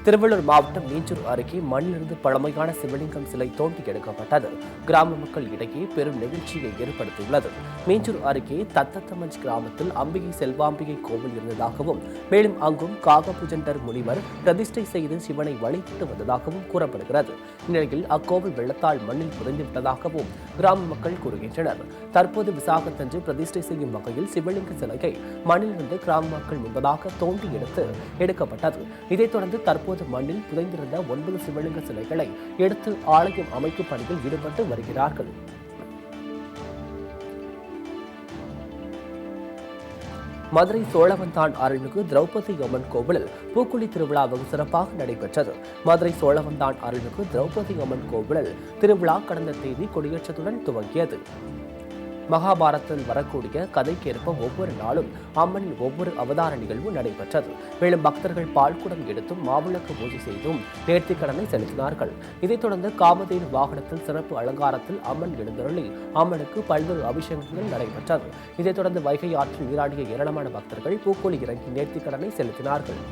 திருவள்ளூர் மாவட்டம் மீஞ்சூர் அருகே மண்ணிலிருந்து பழமையான சிவலிங்கம் சிலை தோண்டி எடுக்கப்பட்டது. கிராம மக்கள் இடையே பெரும் நிகழ்ச்சியை ஏற்படுத்தியுள்ளது. மீஞ்சூர் அருகே தத்தத்தமஞ்ச் கிராமத்தில் அம்பிகை செல்வாம்பிகை கோவில் இருந்ததாகவும், மேலும் அங்கும் காகபுஜண்டர் முனிவர் பிரதிஷ்டை செய்து சிவனை வழிபட்டு வந்ததாகவும் கூறப்படுகிறது. இந்நிலையில் அக்கோவில் வெள்ளத்தால் மண்ணில் புதைந்துவிட்டதாகவும் கிராம மக்கள் கூறுகின்றனர். தற்போது விசாகத்தன்று பிரதிஷ்டை செய்யும் வகையில் சிவலிங்க சிலையை மண்ணிலிருந்து கிராம மக்கள் முன்பதாக தோண்டி எடுக்கப்பட்டது. இதைத் தொடர்ந்து தற்போது மண்ணில் புதைந்திருந்த 9 சிவலிங்க சிலைகளை எடுத்து ஆலயம் அமைக்கும் பணியில் ஈடுபட்டு வருகிறார்கள். மதுரை சோழவந்தான் அருள்மிகு திரௌபதி அம்மன் கோவிலில் பூக்குழி திருவிழா வெகு சிறப்பாக நடைபெற்றது. மதுரை சோழவந்தான் அருள்மிகு திரௌபதி அம்மன் கோவிலில் திருவிழா கடந்த தேதி கொடியேற்றத்துடன் துவங்கியது. மகாபாரதத்தில் வரக்கூடிய கதைக்கேற்ப ஒவ்வொரு நாளும் அம்மனின் ஒவ்வொரு அவதார நிகழ்வு நடைபெற்றது. மேலும் பக்தர்கள் பால்குடம் எடுத்தும் மாவிளக்கு பூஜை செய்தும் நேர்த்திக்கடனை செலுத்தினார்கள். இதைத் தொடர்ந்து காமதேனு வாகனத்தில் சிறப்பு அலங்காரத்தில் அம்மன் எழுந்தருளி அம்மனுக்கு பல்வேறு அபிஷேகங்கள் நடைபெற்றது. இதைத் தொடர்ந்து வைகை ஆற்றில் நீராடிய ஏராளமான பக்தர்கள் பூக்கோளி இறங்கி நேர்த்திக்கடனை செலுத்தினார்கள்.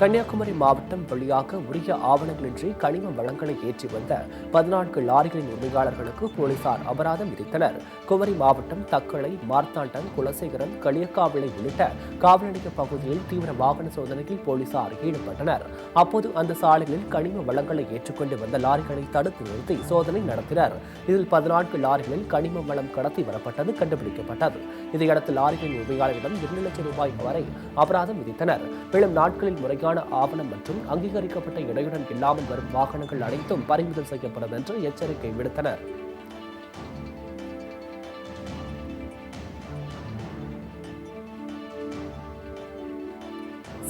கன்னியாகுமரி மாவட்டம் வழியாக உரிய ஆவணங்களின்றி கனிம வளங்களை ஏற்றி வந்த 14 லாரிகளின் உரிமையாளர்களுக்கு போலீசார் அபராதம் விதித்தனர். குமரி மாவட்டம் தக்கலை, மார்த்தாண்டம், குலசேகரம், களியக்காவிளை உள்ளிட்ட காவல்நிலைய பகுதியில் தீவிர வாகன சோதனையில் போலீசார் ஈடுபட்டனர். அப்போது அந்த சாலைகளில் கனிம வளங்களை ஏற்றுக்கொண்டு வந்த லாரிகளை தடுத்து நிறுத்தி சோதனை நடத்தினர். இதில் 14 லாரிகளில் கனிம வளம் கடத்தி வரப்பட்டது கண்டுபிடிக்கப்பட்டது. இதையடுத்து லாரிகளின் உரிமையாளரிடம் 2 லட்சம் ரூபாய் வரை அபராதம் விதித்தனர். மேலும் நாட்களில் முறையான ஆவணம் மற்றும் அங்கீகரிக்கப்பட்ட இடையுடன் இல்லாமல் வரும் வாகனங்கள் அனைத்தும் பறிமுதல் செய்யப்படும் என்று எச்சரிக்கை விடுத்தனர்.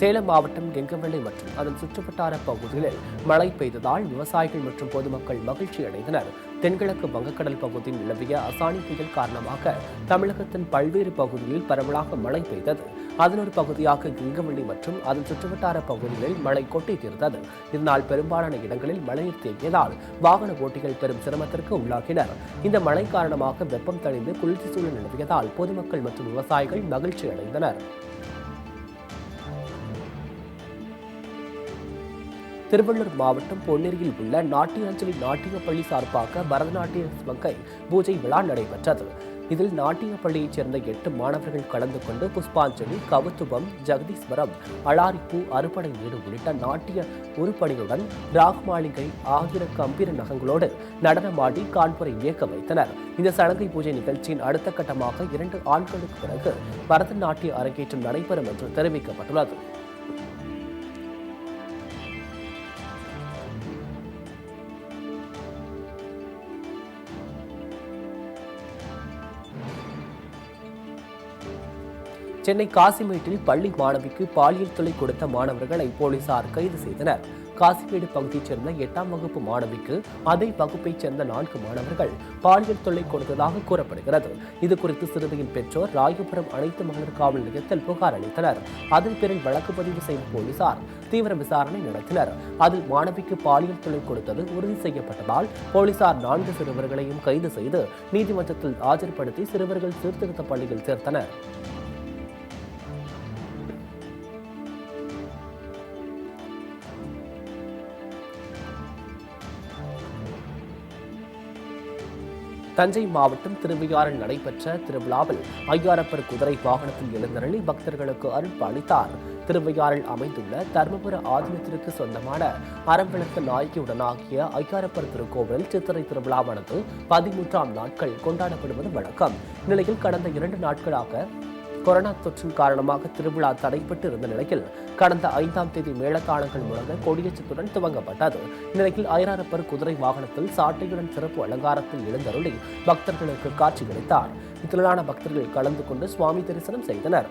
சேலம் மாவட்டம் கெங்கவள்ளி மற்றும் அதன் சுற்றுவட்டார பகுதிகளில் மழை பெய்ததால் விவசாயிகள் மற்றும் பொதுமக்கள் மகிழ்ச்சி அடைந்தனர். தென்கிழக்கு வங்கக்கடல் பகுதியில் நிலவிய அசானி புயல் காரணமாக தமிழகத்தின் பல்வேறு பகுதிகளில் பரவலாக மழை பெய்தது. அதன் ஒரு பகுதியாக கெங்கவள்ளி மற்றும் அதன் சுற்றுவட்டார பகுதிகளில் மழை கொட்டி தீர்த்தது. இதனால் பெரும்பாலான இடங்களில் மழைநீர் தேங்கியதால் வாகன ஓட்டிகள் பெரும் சிரமத்திற்கு உள்ளாகினர். இந்த மழை காரணமாக வெப்பம் தணிந்து குளிர்ச்சி சூழல் நிலவியதால் பொதுமக்கள் மற்றும் விவசாயிகள் மகிழ்ச்சி அடைந்தனர். திருவள்ளூர் மாவட்டம் பொன்னேரியில் உள்ள நாட்டியாஞ்சலி நாட்டிய பள்ளி சார்பாக பரதநாட்டிய மங்கை பூஜை விழா நடைபெற்றது. இதில் நாட்டிய பள்ளியைச் சேர்ந்த 8 மாணவர்கள் கலந்து கொண்டு புஷ்பாஞ்சலி, கவுத்துவம், ஜெகதீஸ்வரம், அலாரிப்பூ, அறுபடை வீடு உள்ளிட்ட நாட்டிய உருப்படியுடன் ராகமாளிகை ஆகிய கம்பீர நகங்களோடு நடனமாடி காண்பரை வியக்க வைத்தனர். இந்த சலங்கை பூஜை நிகழ்ச்சியின் அடுத்த கட்டமாக 2 ஆண்டுகளுக்கு பிறகு பரதநாட்டிய அரங்கேற்றம் நடைபெறும் என்று தெரிவிக்கப்பட்டுள்ளது. சென்னை காசிமேட்டில் பள்ளி மாணவிக்கு பாலியல் தொல்லை கொடுத்த மாணவர்களை போலீசார் கைது செய்தனர். காசிமேடு பகுதியைச் சேர்ந்த 8ஆம் வகுப்பு மாணவிக்கு அதே வகுப்பைச் சேர்ந்த 4 மாணவர்கள் பாலியல் தொல்லை கொடுத்ததாக கூறப்படுகிறது. இதுகுறித்து சிறுமியின் பெற்றோர் ராயபுரம் அனைத்து மகளிர் காவல் நிலையத்தில் புகார் அளித்தனர். அதன் பேரில் வழக்கு பதிவு செய்த போலீசார் தீவிர விசாரணை நடத்தினர். அதில் மாணவிக்கு பாலியல் தொல்லை கொடுத்தது உறுதி செய்யப்பட்டதால் போலீசார் 4 சிறுவர்களையும் கைது செய்து நீதிமன்றத்தில் ஆஜர்படுத்தி சிறுவர்கள் சீர்திருத்த பள்ளியில் சேர்த்தனர். தஞ்சை மாவட்டம் திருவையாறில் நடைபெற்ற திருவிழாவில் ஐயாரப்பர் குதிரை வாகனத்தில் எழுந்தருளி பக்தர்களுக்கு அருள் அளித்தார். திருவையாறில் அமைந்துள்ள தர்மபுர ஆதீனத்திற்கு சொந்தமான அறம்விளக்க நாயகியுடனாகிய ஐயாரப்பர் திருக்கோவிலில் சித்திரை திருவிழாவானது 13ஆம் நாட்கள் கொண்டாடப்படுவது வழக்கம். இந்நிலையில் கடந்த 2 நாட்களாக கொரோனா தொற்றின் காரணமாக திருவிழா தடைப்பட்டு இருந்த நிலையில் கடந்த 5ஆம் தேதி மேளதாளங்கள் முழங்க கொடியேற்றத்துடன் துவங்கப்பட்டது. இந்நிலையில் ஐயாரப்பர் குதிரை வாகனத்தில் சாட்டையுடன் சிறப்பு அலங்காரத்தில் எழுந்தருளி பக்தர்களுக்கு காட்சியளித்தார். திரளான பக்தர்கள் கலந்து கொண்டு சுவாமி தரிசனம் செய்தனர்.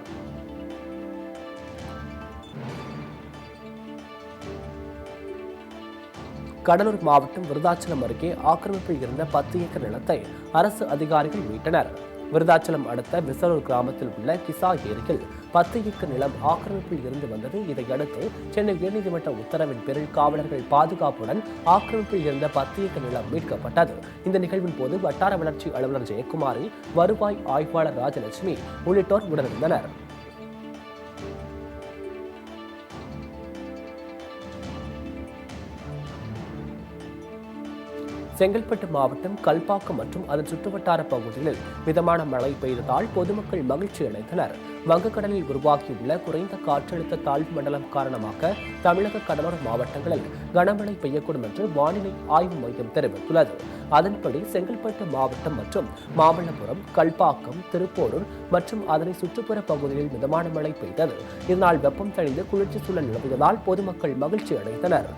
கடலூர் மாவட்டம் விருதாச்சலம் அருகே ஆக்கிரமிப்பில் இருந்த 10 ஏக்கர் நிலத்தை அரசு அதிகாரிகள் மீட்டனர். விருதாச்சலம் அடுத்த விசலூர் கிராமத்தில் உள்ள கிசா ஏரியில் 10 ஏக்கர் நிலம் ஆக்கிரமிப்பில் இருந்து வந்தது. இதையடுத்து சென்னை உயர்நீதிமன்ற உத்தரவின் பேரில் காவலர்கள் பாதுகாப்புடன் ஆக்கிரமிப்பில் இருந்த 10 ஏக்கர் நிலம் மீட்கப்பட்டது. இந்த நிகழ்வின் போது வட்டார வளர்ச்சி அலுவலர் ஜெயக்குமாரி, வருவாய் ஆய்வாளர் ராஜலட்சுமி உள்ளிட்டோர் உடனிருந்தனர். செங்கல்பட்டு மாவட்டம் கல்பாக்கம் மற்றும் அதன் சுற்றுவட்டார பகுதிகளில் மிதமான மழை பெய்ததால் பொதுமக்கள் மகிழ்ச்சி அடைந்தனர். வங்கக்கடலில் உருவாகியுள்ள குறைந்த காற்றழுத்த தாழ்வு மண்டலம் காரணமாக தமிழக கடலோர மாவட்டங்களில் கனமழை பெய்யக்கூடும் என்று வானிலை ஆய்வு மையம் தெரிவித்துள்ளது. அதன்படி செங்கல்பட்டு மாவட்டம் மற்றும் மாமல்லபுரம், கல்பாக்கம், திருப்போரூர் மற்றும் அதனை சுற்றுப்புற பகுதிகளில் மிதமான மழை பெய்தது. இதனால் வெப்பம் தணிந்து குளிர்ச்சி சூழல் நிலவியதால் பொதுமக்கள் மகிழ்ச்சி அடைந்தனர்.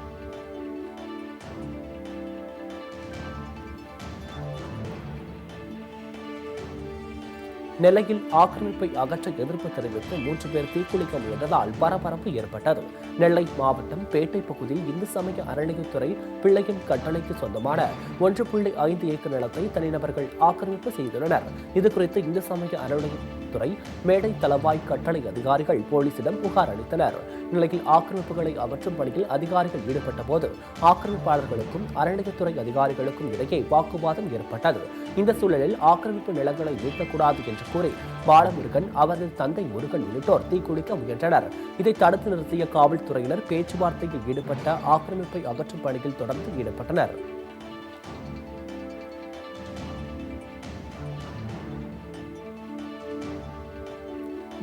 நெல்லையில் ஆக்கிரமிப்பை அகற்ற எதிர்ப்பு தெரிவித்து 3 பேர் தீக்குளிக்க முயன்றதால் பரபரப்பு ஏற்பட்டது. நெல்லை மாவட்டம் பேட்டை பகுதியில் இந்து சமய அறநிலையத்துறை பிள்ளையின் கட்டளைக்கு சொந்தமான 1.5 ஏக்கர் நிலத்தை தனிநபர்கள் ஆக்கிரமிப்பு செய்துள்ளனர். இதுகுறித்து இந்து சமய அறநிலையத்துறை மேடை தளவாய் கட்டளை அதிகாரிகள் போலீசிடம் புகார் அளித்தனர். நிலையில் ஆக்கிரமிப்புகளை அகற்றும் பணியில் அதிகாரிகள் ஈடுபட்ட போது ஆக்கிரமிப்பாளர்களுக்கும் அறநிலையத்துறை அதிகாரிகளுக்கும் இடையே வாக்குவாதம் ஏற்பட்டது. இந்த சூழலில் ஆக்கிரமிப்பு நிலங்களை மீட்கக்கூடாது என்று கூறி பாலமுருகன், அவரது தந்தை முருகன் உள்ளிட்டோர் தீக்குளிக்க முயன்றனர். இதை தடுத்து நிறுத்திய காவல்துறையினர் பேச்சுவார்த்தையில் ஈடுபட்ட ஆக்கிரமிப்பை அகற்றும் பணியில் தொடர்ந்து ஈடுபட்டனர்.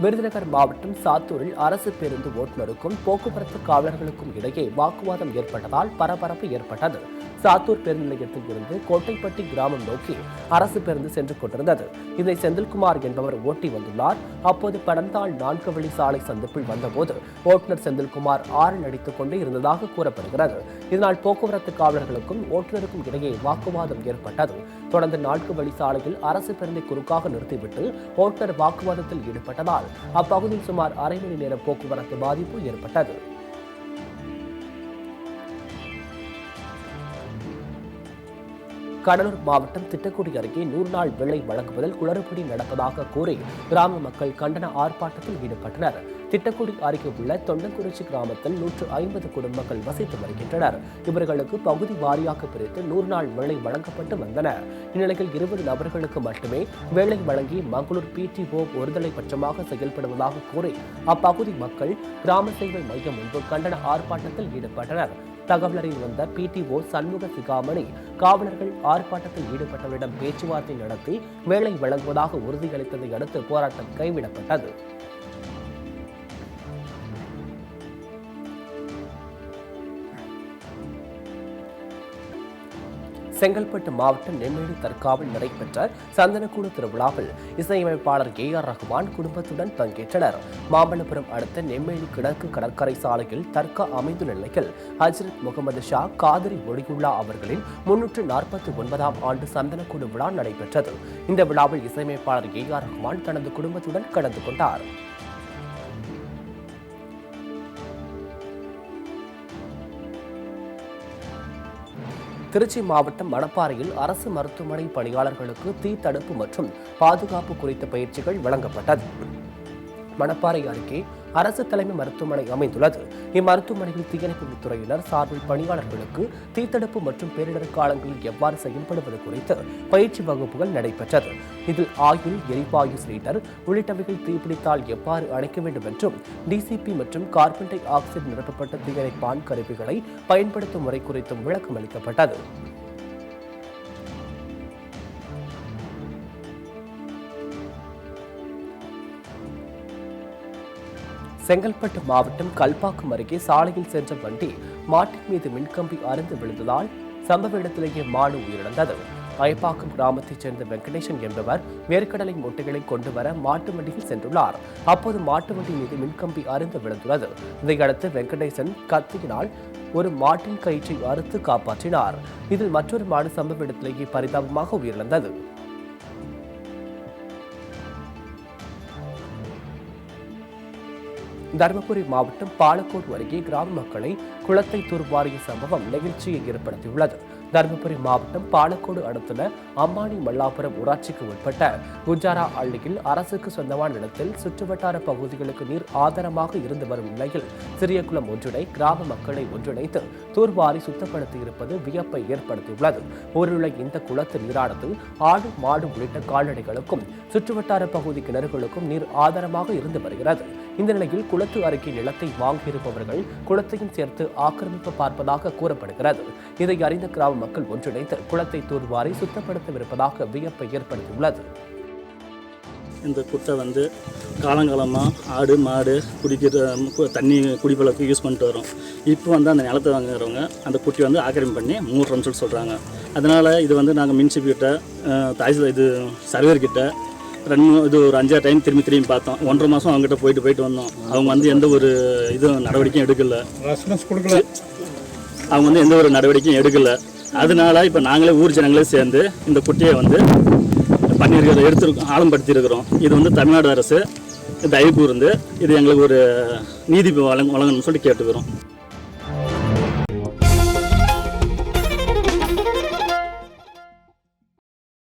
விருதுநகர் மாவட்டம் சாத்தூரில் அரசு பேருந்து ஓட்டுநருக்கும் போக்குவரத்து காவலர்களுக்கும் இடையே வாக்குவாதம் ஏற்பட்டதால் பரபரப்பு ஏற்பட்டது. சாத்தூர் பேருந்து நிலையத்தில் இருந்து கோட்டைப்பட்டி கிராமம் நோக்கி அரசு பேருந்து சென்று கொண்டிருந்தது. இதை செந்தில்குமார் என்பவர் ஓட்டி வந்துள்ளார். அப்போது படந்தாள் 4 வழி சாலை சந்திப்பில் வந்தபோது ஓட்டுநர் செந்தில்குமார் ஆரன் அடித்துக் கொண்டே இருந்ததாக கூறப்படுகிறது. இதனால் போக்குவரத்து காவலர்களுக்கும் ஓட்டுநருக்கும் இடையே வாக்குவாதம் ஏற்பட்டது. தொடர்ந்து 4 வழி சாலையில் அரசு பேருந்தை குறுக்காக நிறுத்திவிட்டு ஓட்டுநர் வாக்குவாதத்தில் ஈடுபட்டதால் அப்பகுதியில் சுமார் அரை மணி நேரம் போக்குவரத்து பாதிப்பு ஏற்பட்டது. கடலூர் மாவட்டம் திட்டக்குடி அருகே 100 நாள் வேலை வழங்குவதில் குளறுபடி நடப்பதாக கூறி கிராம மக்கள் கண்டன ஆர்ப்பாட்டத்தில் ஈடுபட்டனர். திட்டக்குடி அருகே உள்ள தொண்டங்குறிச்சி கிராமத்தில் 150 குடும்பங்கள் வசித்து வருகின்றனர். இவர்களுக்கு பகுதி வாரியாக பிரித்து 100 நாள் வேலை வழங்கப்பட்டு வந்தன. இந்நிலையில் 20 நபர்களுக்கு மட்டுமே வேலை வழங்கி மங்களூர் PTO ஒருதலை பட்சமாக செயல்படுவதாக கூறி அப்பகுதி மக்கள் கிராம சேவை மையம் முன்பு கண்டன ஆர்ப்பாட்டத்தில் ஈடுபட்டனர். தகவல் அறிந்து வந்த PTO சண்முக சிகாமணி காவலர்கள் ஆர்ப்பாட்டத்தில் ஈடுபட்டவரிடம் பேச்சுவார்த்தை நடத்தி வேலை வழங்குவதாக உறுதியளித்ததை அடுத்து போராட்டம் கைவிடப்பட்டது. செங்கல்பட்டு மாவட்டம் நெம்மேலி தர்காவில் நடைபெற்ற சந்தனக்கூடு திருவிழாவில் இசையமைப்பாளர் AR ரஹ்மான் குடும்பத்துடன் பங்கேற்றனர். மாமல்லபுரம் அடுத்த நெம்மேலி கிழக்கு கடற்கரை சாலையில் தர்கா அமைந்துள்ள நிலையில் ஹஜ்ரத் முகமது ஷா காதிரி ஒளியுல்லா அவர்களின் 349ஆம் ஆண்டு சந்தனக்கூடு விழா நடைபெற்றது. இந்த விழாவில் இசையமைப்பாளர் AR ரஹ்மான் தனது குடும்பத்துடன் கலந்து கொண்டார். திருச்சி மாவட்டம் மணப்பாறையில் அரசு மருத்துவமனை பணியாளர்களுக்கு தீ தடுப்பு மற்றும் பாதுகாப்பு குறித்த பயிற்சிகள் வழங்கப்பட்டது. மணப்பாறை அருகே அரசு தலைமை மருத்துவமனை அமைந்துள்ளது. இம்மருத்துவமனையில் தீயணைப்பு துறையினர் சார்பில் பணியாளர்களுக்கு தீத்தடுப்பு மற்றும் பேரிடர் காலங்களில் எவ்வாறு செயல்படுவது குறித்து பயிற்சி வகுப்புகள் நடைபெற்றது. இதில் ஆயில், எரிவாயு சிலிண்டர் உள்ளிட்டவைகள் தீப்பிடித்தால் எவ்வாறு அணைக்க வேண்டும் என்றும் DCP மற்றும் கார்பன் டை ஆக்சைடு நிரப்பப்பட்ட தீயணைப்பான் கருவிகளை பயன்படுத்தும் முறை குறித்தும் விளக்கம் அளிக்கப்பட்டது. செங்கல்பட்டு மாவட்டம் கல்பாக்கம் அருகே சாலையில் சென்ற வண்டி மாட்டின் மீது மின்கம்பி அறுந்து விழுந்ததால் சம்பவ இடத்திலேயே மாடு உயிரிழந்தது. அயப்பாக்கம் கிராமத்தைச் சேர்ந்த வெங்கடேசன் என்பவர் வேர்க்கடலை மூட்டைகளை கொண்டு வர மாட்டு வண்டியில் சென்றுள்ளார். அப்போது மாட்டு வண்டி மீது மின்கம்பி அறுந்து விழுந்துள்ளது. இதையடுத்து வெங்கடேசன் கத்தியினால் ஒரு மாட்டின் கயிற்றை அறுத்து காப்பாற்றினார். இதில் மற்றொரு மாடு சம்பவ இடத்திலேயே பரிதாபமாக உயிரிழந்தது. தருமபுரி மாவட்டம் பாலக்கோடு அருகே கிராம மக்களை குளத்தை தூர்வாரிய சம்பவம் நெகிழ்ச்சியை ஏற்படுத்தியுள்ளது. தருமபுரி மாவட்டம் பாலக்கோடு அடுத்துள்ள அம்பானி மல்லாபுரம் ஊராட்சிக்கு உட்பட்ட குஜாரா அள்ளியில் அரசுக்கு சொந்தமான நிலத்தில் சுற்றுவட்டார பகுதிகளுக்கு நீர் ஆதாரமாக இருந்து வரும் நிலையில் சிறிய குளம் ஒன்றினை கிராம மக்களை ஒன்றிணைத்து தூர்வாரி சுத்தப்படுத்தி இருப்பது வியப்பை ஏற்படுத்தியுள்ளது. ஊரிலுள்ள இந்த குளத்து நீரானது ஆடு மாடு உள்ளிட்ட கால்நடைகளுக்கும் சுற்றுவட்டார பகுதி கிணறுகளுக்கும் நீர் ஆதாரமாக இருந்து வருகிறது. இந்த நிலையில் குளத்து அருகே நிலத்தை வாங்கியிருப்பவர்கள் குளத்தையும் சேர்த்து ஆக்கிரமிப்பு பார்ப்பதாக கூறப்படுகிறது. இதை அறிந்த கிராம மக்கள் ஒன்றிணைந்து குளத்தை தூர்வாரி சுத்தப்படுத்தவிருப்பதாக வியப்பை ஏற்படுத்தியுள்ளது. இந்த குட்டை வந்து காலங்காலமாக ஆடு மாடு குடிக்கிற தண்ணி குடிப்பழக்கு யூஸ் பண்ணிட்டு வரோம். இப்போ வந்து அந்த நிலத்தை வாங்குறவங்க அந்த குட்டி வந்து ஆக்கிரமிப்பு பண்ணி மூடுறோம்னு சொல்கிறாங்க. அதனால் இது வந்து நாங்கள் மின்சிப்பிட்ட தாய்ஸ் சர்வேர்கிட்ட இது ஒரு 5-6 டைம் திரும்பி பார்த்தோம். 1.5 மாதம் அவங்ககிட்ட போயிட்டு வந்தோம். அவங்க வந்து எந்த ஒரு நடவடிக்கையும் எடுக்கலை. அவங்க வந்து எந்த ஒரு நடவடிக்கையும் எடுக்கலை. அதனால இப்போ நாங்களே ஊர் ஜனங்களே சேர்ந்து இந்த குட்டியை வந்து ஆழம்படுத்தியிருக்கிறோம். இது வந்து தமிழ்நாடு அரசு தயவு கூர்ந்து இது எங்களுக்கு ஒரு நீதி வழங்கணும்னு சொல்லி கேட்டுக்கிறோம்.